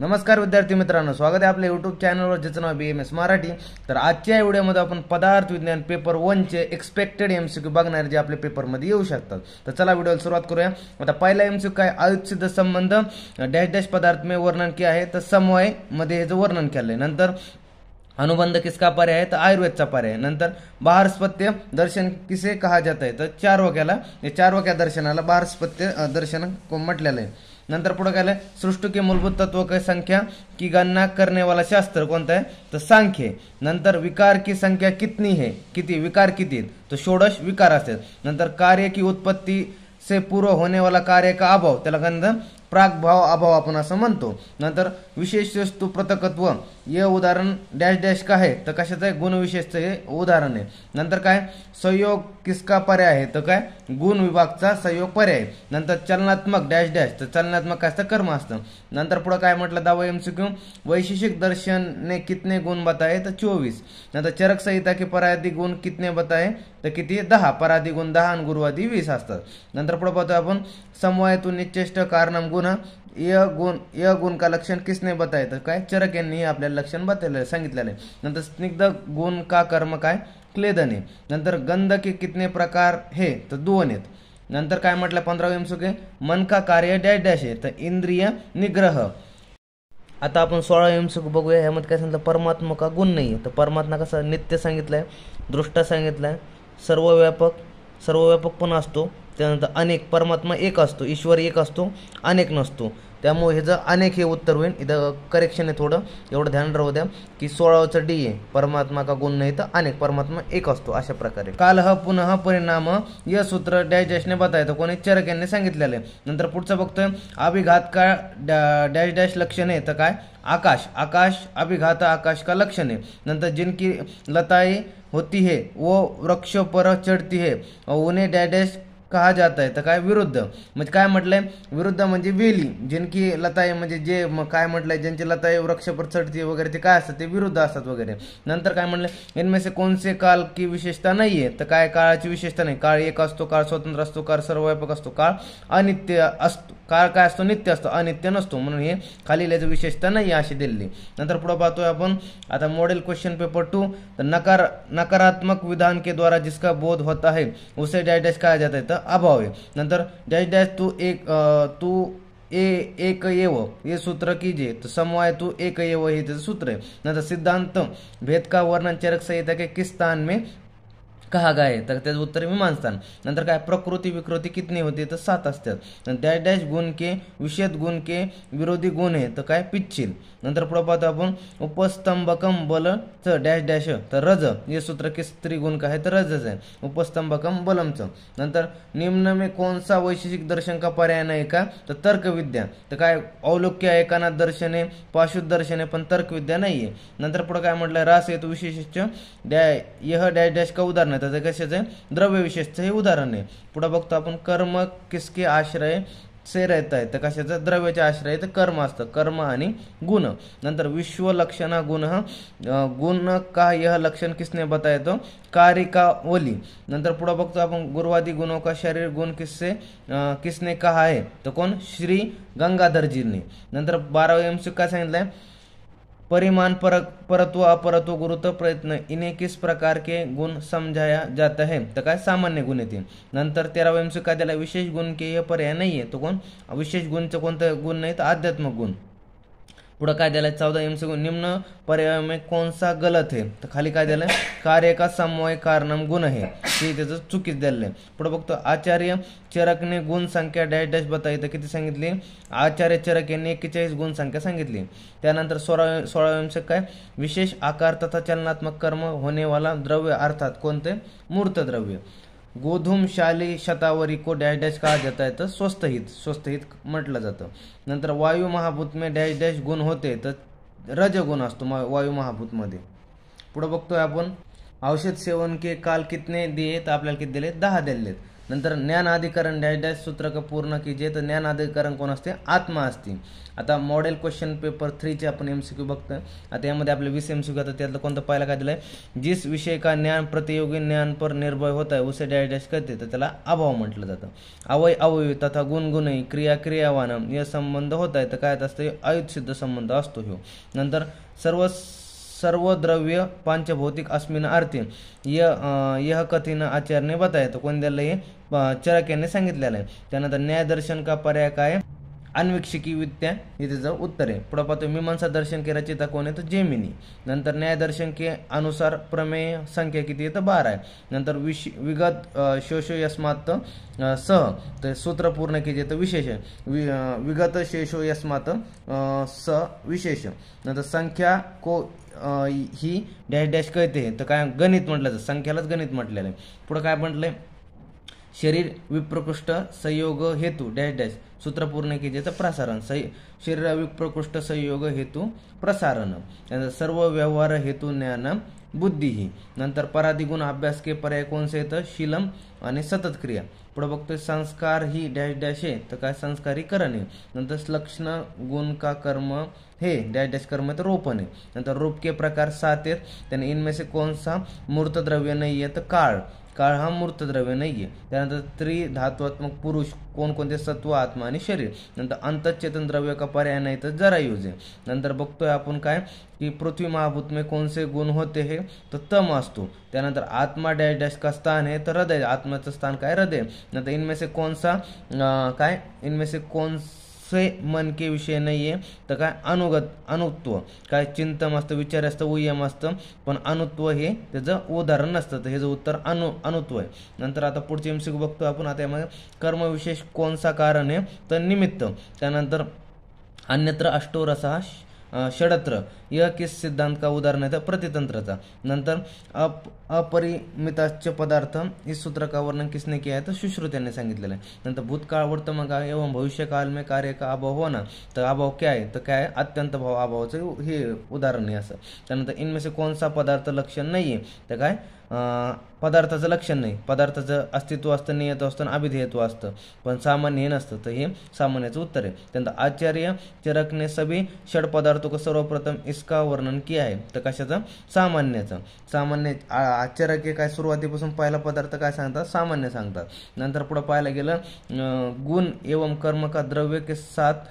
नमस्कार विद्यार्थी मित्रांनो, स्वागत आहे आपल्या यूट्यूब चॅनलवर ज्याचं नाव BMS मराठी। तर आजच्या या व्हिडिओमध्ये आपण पदार्थ विज्ञान पेपर 1 चे एक्सपेक्टेड MCQ बघणार जे आपल्या पेपरमध्ये येऊ शकतात। तर चला व्हिडिओला सुरुवात करूया। आता पहिला MCQ काय, आयुध सिद्ध संबंध डॅश डॅश पदार्थ में वर्णन किया है, तर समवाय मध्ये याचं वर्णन केलंय। नंतर अनुबंध किसका पर्याय है, तर आयुर्वेदचा पर्याय। नंतर बाहरस्पत्य दर्शन किसे कहा जाता है, तर चार वाक्या दर्शनाला बाहरस्पत्य दर्शन म्हटलेलं आहे। नंतर पुढे काय, सृष्टि के मूलभूत तत्व की संख्या की गणना करने वाला शास्त्र कोणता है, तो सांख्य। नंतर विकार की संख्या कितनी है, किती विकार किती, तो 16 विकार असतात। नंतर कार्य की उत्पत्ति से पूर्व होने वाला कार्य का अभाव, त्याला काय प्रागभाव अभाव आपण असं म्हणतो। नंतर विशेष वस्तु पृथकत्व ये उदाहरण डॅश डॅश का है, तर कशाचं आहे, गुण विशेषचं हे उदाहरण आहे। नंतर काय, संयोग किसका पर्याय आहे, तर काय गुण विभागचा संयोग पर्याय। नंतर चलनात्मक डॅश डॅश, तर चलनात्मक काय असतं, कर्म असतं। नंतर पुढे काय म्हटलं, 10वा MCQ वैशेषिक दर्शन ने कितने गुण बताए, तर 24। नंतर चरक संहिता के परादी गुण कितने बताए, तर किती 10, परादी गुण 10 आणि गुरुवादी 20 असतात। नंतर पुढे पाहतोय आपण समवायतून निश्चेष्ट कारणम गुण य गुण का लक्षण किसने बताए, तर काय चरक यांनी आपल्याला लक्षण बतायला सांगितलेलं आहे। नंतर स्निग्ध गुण का कर्म काय क्लेदन आहे। नंतर गंध के कितने प्रकार है, तर 2 आहेत। नंतर काय म्हटलं 15वा MCQ मन का कार्य डॅश डॅश आहे, तर इंद्रिय निग्रह। आता आपण 16वा MCQ बघूया। ह्यामध्ये काय सांगितलं, परमात्मा का गुण नाही, तर परमात्मा कसा नित्य सांगितलाय, दृष्टा सांगितलाय, सर्वव्यापक पण असतो। त्यानंतर अनेक, परमात्मा एक असतो, ईश्वर एक असतो, अनेक नसतो। त्यामुळे हे जर अनेक हे उत्तर होईल। इथं करेक्शन आहे थोडं, एवढं ध्यान राहू द्या की 16चं D आहे, परमात्मा का गुण नाही तर अनेक, परमात्मा एक असतो अशा प्रकारे। कालह पुनः परिणाम यह सूत्र डॅश डॅशने बतायचं, कोणी चरक यांनी सांगितलेलं आहे। नंतर पुढचं बघतोय अभिघात का डॅश डॅश लक्षण आहे, तर काय आकाश अभिघात आकाश का लक्षण है। नंतर जिनकी लताएं होती है वो वृक्षों पर चढ़ती है और उन्हें डॅश डॅश कहा जाता है, तर काय विरुद्ध। म्हणजे काय म्हटलंय, विरुद्ध म्हणजे वेली, जिनकी लताए म्हणजे जे काय म्हटलंय, ज्यांची लताए वृक्ष पर चढती वगैरे, ते काय असतात, ते विरुद्ध असतात वगैरे। नंतर काय म्हटलंय, इनमें से कौन से काल की विशेषता नाही आहे, तर काय काळाची विशेषता नाही, काळ एक असतो, काळ स्वतंत्र असतो, काळ सर्वव्यापक असतो, काळ अनित्य असतो, काळ काय असतो, नित्य असतो, अनित्य नसतो, म्हणून हे खाली लिहायची विशेषता नाही अशी दिली। नंतर पुढे पाहतोय आपण आता मॉडेल क्वेश्चन पेपर 2, तर नकारात्मक विधान के द्वारा जिसका बोध होता है उसे डैश डैश कहा जाता है, तर अभाव है। नंतर डैश डैश तू एक एव ये सूत्र कीजिए, तो समवाय तू एक एव हे त्याचं सूत्र आहे। नंतर सिद्धांत भेद का वर्णन चरक संहिता के किस स्थान में कहा गया है, तर त्याचं उत्तर मीमांसा। नंतर काय, प्रकृति विकृति कितनी होती, तर 7 असतात। डॅश डॅश गुण के विषेद गुण के विरोधी गुण आहे, तर काय पिच्छिल। नंतर पुढे पाहतो आपण उपस्तंभकम बलचं डॅश डॅश, तर रज हे सूत्र के स्त्री गुण का है, तर रजच आहे, उपस्तंभकम बलमचं। नंतर निम्न में कौन सा वैशेषिक दर्शन का पर्याय नाही का, तर तर्कविद्या, तर काय औलोक्य एकानाथ दर्शन आहे, पाशुद्ध दर्शन आहे, पण तर्कविद्या नाही आहे। नंतर पुढे काय म्हटलं, रास हेतु विशेष यह डॅश डॅश का उदाहरण आहे, त्याचं कशाचं द्रव्य विशेषचं हे उदाहरण आहे। पुढे बघतो आपण कर्म किसके आश्रय से रहता है, तर कशाचं द्रव्याचे आश्रय, तर कर्म असतं, कर्म आणि गुण। नंतर विश्व लक्षणा गुण का यह लक्षण किसने बताया, तो कार्य का ओली। नंतर पुढे बघतो आपण गुरुवादी गुणों का शरीर गुण किसने कहा है, तो कोण श्री गंगाधरजींनी। नंतर 12वा MCQ काय सांगितलंय, परिमाण परत्व अपरत्व गुरुत्व प्रयत्न इन्हें किस प्रकार के गुण समझाया जाता है, तर काय सामान्य गुण येते। नंतर 13वा MCQ काय दिला, विशेष गुण के हे पर्याय नाहीये, तो कोण विशेष गुणचं कोणतं गुण नाही, तर आध्यात्मिक गुण। पुढे काय दिलाय 14 MCQ निम्न पर्याय में कौन सा गलत है, तर खाली काय दिलंय, कार्य का समवाय कारणम गुण है, ते त्याचं चुकीच दिलेलं आहे। पुढे बघतो आचार्य चरक ने गुण संख्या डॅश डॅश बताई, तर किती सांगितली, आचार्य चरक यांनी 41 गुण संख्या सांगितली। त्यानंतर 16वा MCQ काय, विशेष आकार तथा चलनात्मक कर्म होने वाला द्रव्य अर्थात कोणते मूर्त द्रव्य। गोधूमशाली शतावरी को डॅश डॅश कहा जाता है, तर स्वस्थ हित म्हटलं जातं। नंतर वायू महाभूत में डॅश डॅश गुण होते, तर रज गुण असतो वायू महाभूत मध्ये। पुढे बघतोय आपण औषध सेवन के काल कितने दिए, तर आपल्याला किती दिले, 10 दिलेत। नंतर ज्ञान अधिकरण डॅश डॅश सूत्र का पूर्ण कीजिए, तर ज्ञान अधिकरण कोण असते, आत्मा असते. आता मॉडेल क्वेश्चन पेपर 3 आपण एमसीक्यू बघतोय. आता यामध्ये आपले 20 एमसीक्यू आता त्यातलं कोणतं पहिला काय दिलंय, जिस विषय का ज्ञान प्रतियोगी ज्ञान पर निर्भय होता है उसे डॅश डॅश करते, तर त्याला अभाव म्हटलं जातं. अवय अवयवी तथा गुणगुणही क्रिया क्रियावान या संबंध होत आहे, तर काय असतं, अयुत सिद्ध संबंध असतो ह्यो. नंतर सर्व द्रव्य पांचभौतिक अस्मिन अर्थे यह कथीन आचार्य बताय, तर कोण द्यायला हे चरक यांनी सांगितलेलं आहे. त्यानंतर न्यायदर्शन का पर्याय काय, अन्वेक्षिकी विद्या, हे त्याचं उत्तर आहे. पुढे पाहतो मीमांसा दर्शन के रचयिता कोण आहे, तर जेमिनी. नंतर न्यायदर्शन के अनुसार प्रमेय संख्या किती आहे, तर 12 आहे. नंतर विगत शोषो यस्मात सह, तर सूत्र पूर्ण कीजिए, तर विशेष आहे. विगत शेषो यस्मात स विशेष. नंतर संख्या को ही डॅश डॅश कळते, तर काय गणित म्हटलं जातं, संख्यालाच गणित म्हटलेलं आहे. पुढे काय म्हटलंय, शरीर विप्रकृष्ट संयोग हेतू डॅश डॅश सूत्र पूर्ण कीजिए, तर प्रसारण. शरीर विप्रकृष्ट संयोग हेतू प्रसारण. त्यानंतर सर्व व्यवहार हेतू ज्ञान बुद्धी ही. नंतर पराधिगुण अभ्यास के पर्याय कोण से, तर शीलम आणि सतत क्रिया. पुढे बघतोय संस्कार ही डॅश डॅश आहे, तर काय संस्कारीकरण आहे. नंतर लक्षण गुण का कर्म हे डॅश डॅश कर्म तर रोपण आहे. नंतर रूप के प्रकार 7 आहेत, त्याने इनमें से कौन सा मूर्त द्रव्य नाही आहे, तर काळ हा मूर्त द्रव्य नाहीये. त्यानंतर त्रिधात्वात्मक पुरुष कोणकोणते, सत्व, आत्मा आणि शरीर. नंतर अंतचेतन द्रव्य का पर्याय नाही, तर जरायुज आहे. नंतर बघतोय आपण काय की पृथ्वी महाभूत में कौन से गुण होते हे, तर तम असतो. त्यानंतर आत्मा डॅश डॅश का स्थान आहे, तर हृदय, आत्म्याचं स्थान काय हृदय. नंतर इनमें से कौन सा काय इनमें से कौन से मन के विषय नाहीये, तर काय अनुत्व. काय चिंतन असतं, विचार असतं, उयम असतं, पण अनुत्व हे त्याचं उदाहरण नसतं, तर हे जो उत्तर अनुत्व आहे. नंतर आता पुढचे एमसीक्यू बघतो आपण. आता यामध्ये कर्मविशेष कोणसा कारण आहे, तर निमित्त. त्यानंतर अन्यत्र अष्टो रसा षडत्र यह किस सिद्धांत का उदाहरण है, तर प्रतितंत्राचा. नंतर अपरिमिताच्य पदार्थ इस सूत्र का वर्णन किसने किया है, तर सुश्रुत यांनी सांगितलेलं आहे. नंतर भूतकाळ वर्तमान काळ एवं भविष्यकाल में कार्य का अभाव होना, तर अभाव क्या आहे, तर काय अत्यंत भाव अभावाचं हे उदाहरण आहे असं. त्यानंतर इनमें से कोणसा पदार्थ लक्षण नाही आहे, तर काय पदार्थाचं लक्षण नाही, पदार्थाचं अस्तित्व असतं, नियत असतं, अभिधेयत्व असतं, पण सामान्य हे नसतं, तर हे सामान्याचं उत्तर आहे. त्यानंतर आचार्य चरक ने सभी षड पदार्थों को सर्वप्रथम इसका वर्णन किया है, तर कशाचं, सामान्याचं. सामान्य आचार्य के काय सुरुवातीपासून पहिला पदार्थ काय सांगतात, सामान्य सांगतात. नंतर पुढे पाहायला गेलं गुण एवं कर्म का द्रव्य के साथ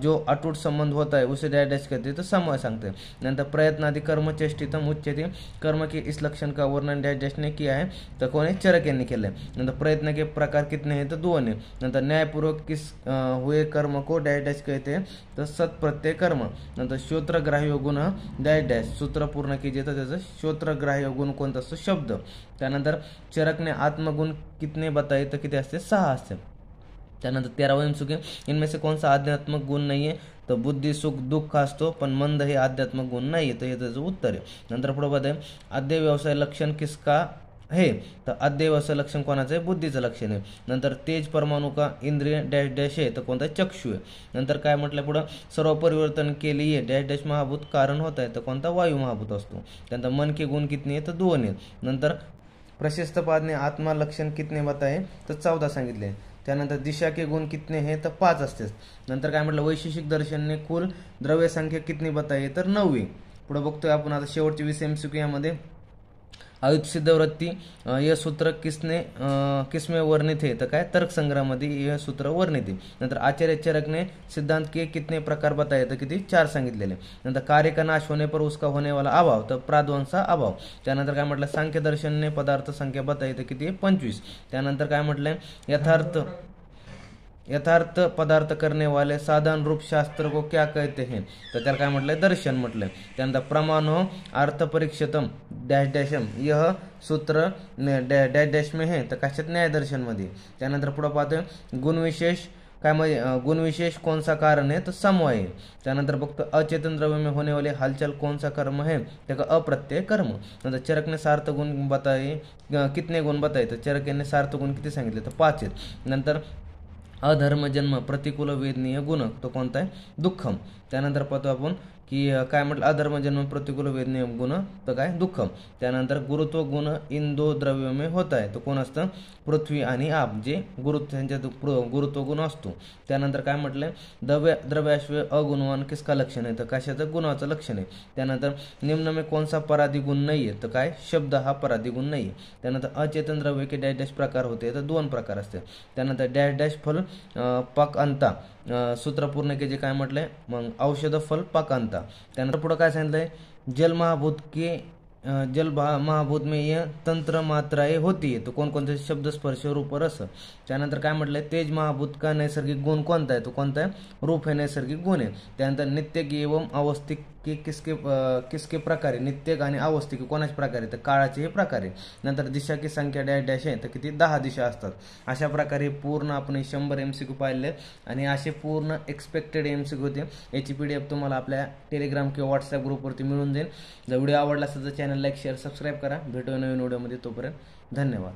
जो अटूट संबंध होता है उसे डॅश डॅश करते, तर समूह सांगते. नंतर प्रयत्नादि कर्म चेष्टितम उच्यते, कर्म के इस लक्षण का वर्णन डॅश डॅश ने किया है, तर कोण आहे, चरक यांनी केलं आहे. नंतर प्रयत्न के प्रकार कितने हैं, तर 2 आहे. नंतर न्यायपूर्वक किस हुए कर्म को डॅश डॅश कहते हैं, तर सत्प्रत्यय कर्म. नंतर श्रोत्रग्राह्य गुण डॅश डॅश सूत्र पूर्ण कीजिए, तर त्याचं श्रोत्रग्राह्य गुण कोणता असतो, शब्द. त्यानंतर चरकने आत्मगुण कितने बताए, तर किती असते, 6 असते. त्यानंतर 13वा एमसीक्यू, इनमें से कौन सा आध्यात्मक गुण नाही आहे, तर बुद्धी सुख दुःख असतो, पण मंद हे आध्यात्मक गुण नाही आहे, तर हे त्याचं उत्तर आहे. नंतर पुढे बघा अध्यय व्यवसाय लक्षण किसका है, तर अध्यय व्यवसाय लक्षण कोणाचं आहे, बुद्धीचं लक्षण आहे. नंतर तेज परमाणु का इंद्रिय डॅश डॅश आहे, तर कोणता, चक्षु आहे. नंतर काय म्हटलं पुढं, सर्व परिवर्तन के लिए डॅश डॅश महाभूत कारण होत आहे, तर कोणता, वायू महाभूत असतो. त्यानंतर मन के गुण कितने आहे, तर 2 आहेत. नंतर प्रशस्त पादने आत्मा लक्षण कितने बताए, तर 14 सांगितले. त्यानंतर दिशा के गुण कितने हैं, तर 5 असते. नंतर काय म्हटलं, वैशेषिक दर्शनने कुल द्रव्य संख्या कितनी बताई, तर 9. पुढे बघतोय आपण आता शेवटचे 20 एमसीक्यू यामध्ये आयुध सिद्ध वृत्ती यह सूत्र किसमें वर्णित है, तर काय तर्कसंग्रहामध्ये यह सूत्र वर्णित आहे. नंतर आचार्य चरकने सिद्धांत के कितने प्रकार बताए, तर किती, 4 सांगितलेले. नंतर कार्य का नाश होने पर उसका होने वाला अभाव, तर प्राध्वंसा अभाव. त्यानंतर काय म्हटलं, सांख्य दर्शनने पदार्थ संख्या बताई, तर किती, 25. त्यानंतर काय म्हटलंय, यथार्थ पदार्थ करने वाले साधारण रूप शास्त्र को क्या कहते हैं, तर त्याला काय म्हटलंय, दर्शन म्हटलंय. त्यानंतर प्रमाणो अर्थ परीक्षितम डॅश डॅशम यह सूत्र डॅश डॅश में है, तर कशात, न्यायदर्शन मध्ये. त्यानंतर पुढे पाहतोय गुणविशेष काय म्हणजे गुणविशेष कौन सा कारण है, तो समूह है. त्यानंतर बघतो अचेतन द्रव्य में होने वाले हलचल कौन सा कर्म है, त्याका अप्रत्यय कर्म. नंतर चरक ने सार्थ गुण बताए, कितने गुण बताए, तर चरक यांनी सार्थ गुण किती सांगितले, तर 5 आहेत. नंतर अधर्म जन्म प्रतिकूल वेदनीय गुण, तो कोणता आहे, दुःखम. त्यानंतर पाहतो आपण की काय म्हटलं, अधर्म जन्म प्रतिकूल वेदने गुण तर काय दुःख. त्यानंतर गुरुत्व गुण इंदो द्रव्यमय होत आहे, तर कोण असतं, पृथ्वी आणि आप, जे त्यांच्यात गुरुत्व गुण असतो. त्यानंतर काय म्हटलंय, द्रव्याश्व अगुणवान किसका लक्षण आहे, तर कशाचं, गुणाचं लक्षण आहे. त्यानंतर निम्न में कौन सा पराधी गुण नाही आहे, तर काय, शब्द हा पराधी गुण नाही आहे. त्यानंतर अचेतन द्रव्य के डॅश डॅश प्रकार होते, तर 2 प्रकार असते. त्यानंतर डॅश डॅश फल पाक अंता, सूत्र पूर्ण के जे काय म्हटलंय, मग औषध फल पाक अंता. त्यानंतर पुढे काय सांगितलंय, जल महाभूत के जल महाभूत में यह तंत्र मात्राएं होती है, तो कौन कौन से शब्द स्पर्श रूप रस. त्यानंतर काय म्हटलंय, तेज महाभूत का नैसर्गिक गुण कोणता आहे, तो कोणता आहे, रूप हे नैसर्गिक गुण आहे. त्यानंतर नित्यक एवं अवस्थिक के किसके प्रकारे, नित्यक आणि अवस्थिक कोणाच्या प्रकारे, तर काळाचे हे प्रकारे. नंतर दिशा की संख्या डॅश डॅश आहे, तर किती, 10 दिशा असतात. अशा प्रकारे पूर्ण आपण 100 MCQ पाहिले आणि असे पूर्ण एक्सपेक्टेड MCQ होते. याची PDF तुम्हाला आपल्या टेलिग्राम किंवा व्हॉट्सअप ग्रुपवरती मिळून जाईल. जर व्हिडिओ आवडला असेल तर चॅनल लाईक शेअर सबस्क्राईब करा. भेटूया नवीन व्हिडिओमध्ये, तोपर्यंत धन्यवाद.